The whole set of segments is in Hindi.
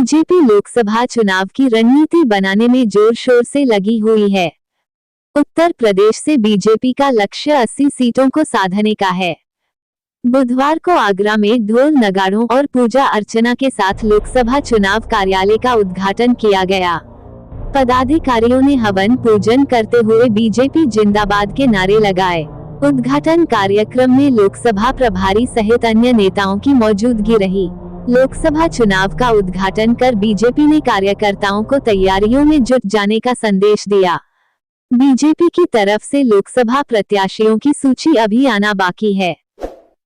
बीजेपी लोकसभा चुनाव की रणनीति बनाने में जोर शोर से लगी हुई है। उत्तर प्रदेश से बीजेपी का लक्ष्य 80 सीटों को साधने का है। बुधवार को आगरा में ढोल नगाड़ों और पूजा अर्चना के साथ लोकसभा चुनाव कार्यालय का उद्घाटन किया गया। पदाधिकारियों ने हवन पूजन करते हुए बीजेपी जिंदाबाद के नारे लगाए। उद्घाटन कार्यक्रम में लोकसभा प्रभारी सहित अन्य नेताओं की मौजूदगी रही। लोकसभा चुनाव का उद्घाटन कर बीजेपी ने कार्यकर्ताओं को तैयारियों में जुट जाने का संदेश दिया। बीजेपी की तरफ से लोकसभा प्रत्याशियों की सूची अभी आना बाकी है।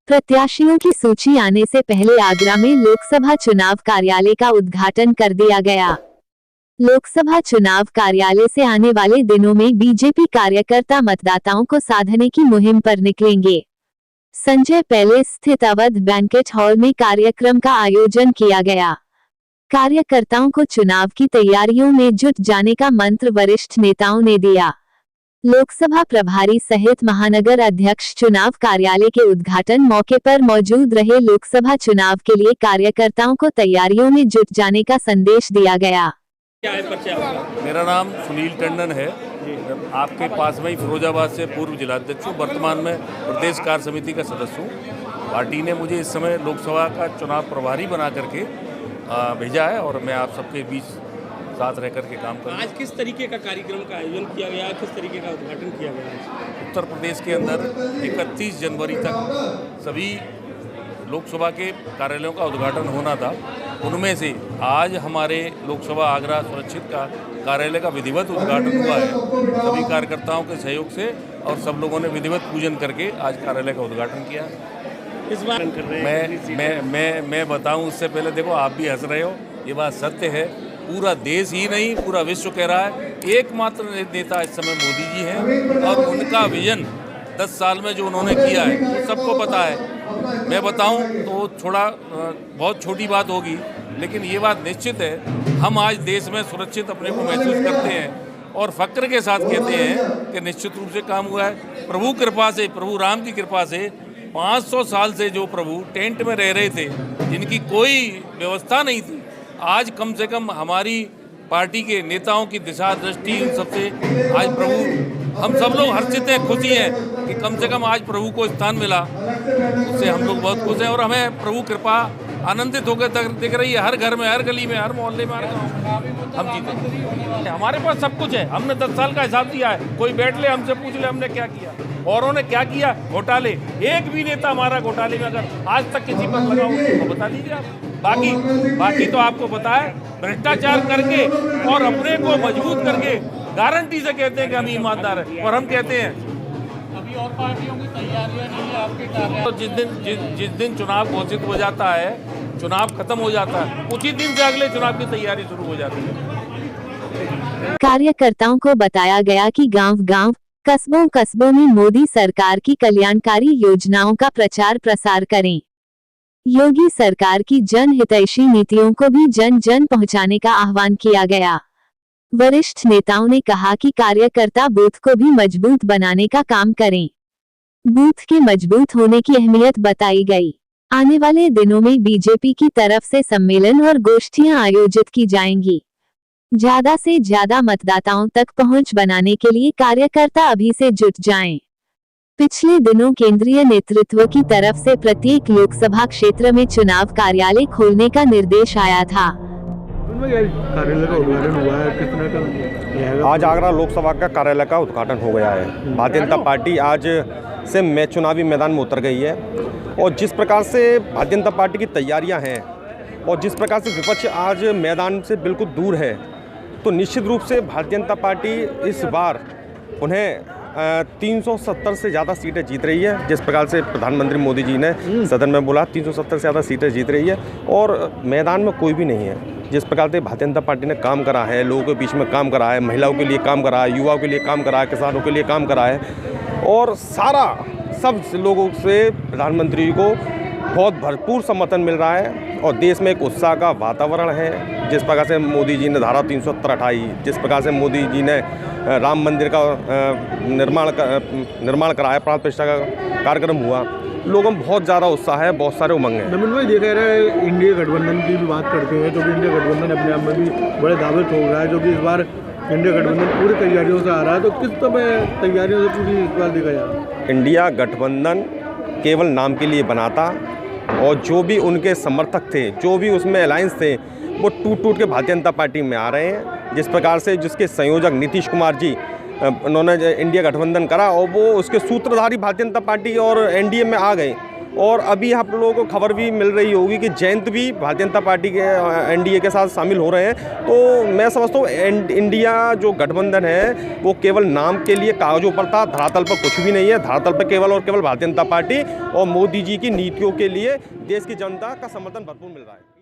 प्रत्याशियों की सूची आने से पहले आगरा में लोकसभा चुनाव कार्यालय का उद्घाटन कर दिया गया। लोकसभा चुनाव कार्यालय से आने वाले दिनों में बीजेपी कार्यकर्ता मतदाताओं को साधने की मुहिम पर निकलेंगे। संजय पैलेस स्थित अवध बैंकेट हॉल में कार्यक्रम का आयोजन किया गया। कार्यकर्ताओं को चुनाव की तैयारियों में जुट जाने का मंत्र वरिष्ठ नेताओं ने दिया। लोकसभा प्रभारी सहित महानगर अध्यक्ष चुनाव कार्यालय के उद्घाटन मौके पर मौजूद रहे। लोकसभा चुनाव के लिए कार्यकर्ताओं को तैयारियों में जुट जाने का संदेश दिया गया। क्या है परिचय आपका? मेरा नाम सुनील टंडन है। आपके पास में ही फिरोजाबाद से पूर्व जिलाध्यक्ष हूँ। वर्तमान में प्रदेश कार्य समिति का सदस्य हूँ। पार्टी ने मुझे इस समय लोकसभा का चुनाव प्रभारी बना करके भेजा है और मैं आप सबके बीच साथ रह करके काम करूँ। आज किस तरीके का कार्यक्रम का आयोजन किया गया, किस तरीके का उद्घाटन किया गया? उत्तर प्रदेश के अंदर 31 जनवरी तक सभी लोकसभा के कार्यालयों का उद्घाटन होना था। उनमें से आज हमारे लोकसभा आगरा सुरक्षित का कार्यालय का विधिवत उद्घाटन हुआ है सभी कार्यकर्ताओं के सहयोग से और सब लोगों ने विधिवत पूजन करके आज कार्यालय का उद्घाटन किया। इस बार कर रहे हैं मैं बताऊं उससे पहले, देखो आप भी हंस रहे हो, ये बात सत्य है। पूरा देश ही नहीं पूरा विश्व कह रहा है एकमात्र नेता इस समय मोदी जी हैं और उनका विजन 10 साल में जो उन्होंने किया है वो सबको पता है। मैं बताऊं तो बहुत छोटी बात होगी, लेकिन ये बात निश्चित है हम आज देश में सुरक्षित अपने को महसूस करते हैं और फक्र के साथ कहते हैं कि निश्चित रूप से काम हुआ है। प्रभु कृपा से, प्रभु राम की कृपा से 500 साल से जो प्रभु टेंट में रह रहे थे, जिनकी कोई व्यवस्था नहीं थी, आज कम से कम हमारी पार्टी के नेताओं की दिशा दृष्टि उन सबसे आज प्रभु, हम सब लोग हर्षित हैं, खुशी हैं कि कम से कम आज प्रभु को स्थान मिला। उससे हम लोग बहुत खुश हैं और हमें प्रभु कृपा आनंदित होकर दिख रही है। हर घर में, हर गली में, हर मोहल्ले में, हर गाँव में हम जीते। हमारे पास सब कुछ है। हमने 10 साल का हिसाब दिया है। कोई बैठ ले हमसे पूछ ले हमने क्या किया, औरों ने क्या किया। घोटाले, एक भी नेता हमारा घोटाले में अगर आज तक किसी पर लगा हो तो बता दीजिए आप। बाकी तो आपको पता है, भ्रष्टाचार करके और अपने को मजबूत करके गारंटी से कहते हैं कि हम ईमानदार हैं और हम कहते हैं अभी और पार्टियों की तैयारियां नहीं है आपके कार्य। तो जिस दिन चुनाव घोषित हो जाता है, चुनाव खत्म हो जाता है, उसी दिन से अगले चुनाव की तैयारी शुरू हो जाती है। कार्यकर्ताओं को बताया गया कि गांव-गांव, कस्बों में मोदी सरकार की कल्याणकारी योजनाओं का प्रचार प्रसार करें। योगी सरकार की जनहितैषी नीतियों को भी जन पहुंचाने का आह्वान किया गया। वरिष्ठ नेताओं ने कहा कि कार्यकर्ता बूथ को भी मजबूत बनाने का काम करें। बूथ के मजबूत होने की अहमियत बताई गई। आने वाले दिनों में बीजेपी की तरफ से सम्मेलन और गोष्ठियां आयोजित की जाएंगी। ज्यादा से ज्यादा मतदाताओं तक पहुंच बनाने के लिए कार्यकर्ता अभी से जुट जाएं। पिछले दिनों केंद्रीय नेतृत्व की तरफ से प्रत्येक लोकसभा क्षेत्र में चुनाव कार्यालय खोलने का निर्देश आया था। कार्यालय का उद्घाटन हुआ है, कितने का? आज आगरा लोकसभा का कार्यालय का उद्घाटन हो गया है। भारतीय जनता पार्टी आज से चुनावी मैदान में उतर गई है और जिस प्रकार से भारतीय जनता पार्टी की तैयारियां हैं और जिस प्रकार से विपक्ष आज मैदान से बिल्कुल दूर है, तो निश्चित रूप से भारतीय जनता पार्टी इस बार उन्हें 370 से ज़्यादा सीटें जीत रही है। जिस प्रकार से प्रधानमंत्री मोदी जी ने सदन में बोला 370 से ज़्यादा सीटें जीत रही है और मैदान में कोई भी नहीं है। जिस प्रकार से भारतीय जनता पार्टी ने काम करा है, लोगों के बीच में काम करा है, महिलाओं के लिए काम करा है, युवाओं के लिए काम करा है, किसानों के लिए काम करा है और सब लोगों से प्रधानमंत्री को बहुत भरपूर समर्थन मिल रहा है। और देश में एक उत्साह का वातावरण है। जिस प्रकार से मोदी जी ने धारा 370 हटाई, जिस प्रकार से मोदी जी ने राम मंदिर का निर्माण कराया, प्राण प्रतिष्ठा का कार्यक्रम हुआ, लोगों में बहुत ज़्यादा उत्साह है, बहुत सारे उमंग हैं। नमन भाई, देखा रहा है इंडिया गठबंधन की भी बात करते हैं तो इंडिया गठबंधन अपने आप में भी बड़े दावे ठोक रहा है, जो कि इस बार इंडिया गठबंधन पूरी तैयारियों से आ रहा है। तो किस तरह तैयारियों से पूरी इस बार देखा जा रहा है? इंडिया गठबंधन केवल नाम के लिए बना था और जो भी उनके समर्थक थे, जो भी उसमें अलायंस थे, वो टूट के भारतीय जनता पार्टी में आ रहे हैं। जिस प्रकार से जिसके संयोजक नीतीश कुमार जी, उन्होंने इंडिया गठबंधन करा और वो उसके सूत्रधारी भारतीय जनता पार्टी और एनडीए में आ गए। और अभी आप लोगों को खबर भी मिल रही होगी कि जयंत भी भारतीय जनता पार्टी के एनडीए के साथ शामिल हो रहे हैं। तो मैं समझता हूँ इंडिया जो गठबंधन है वो केवल नाम के लिए कागजों पर था, धरातल पर कुछ भी नहीं है। धरातल पर केवल और केवल भारतीय जनता पार्टी और मोदी जी की नीतियों के लिए देश की जनता का समर्थन भरपूर मिल रहा है।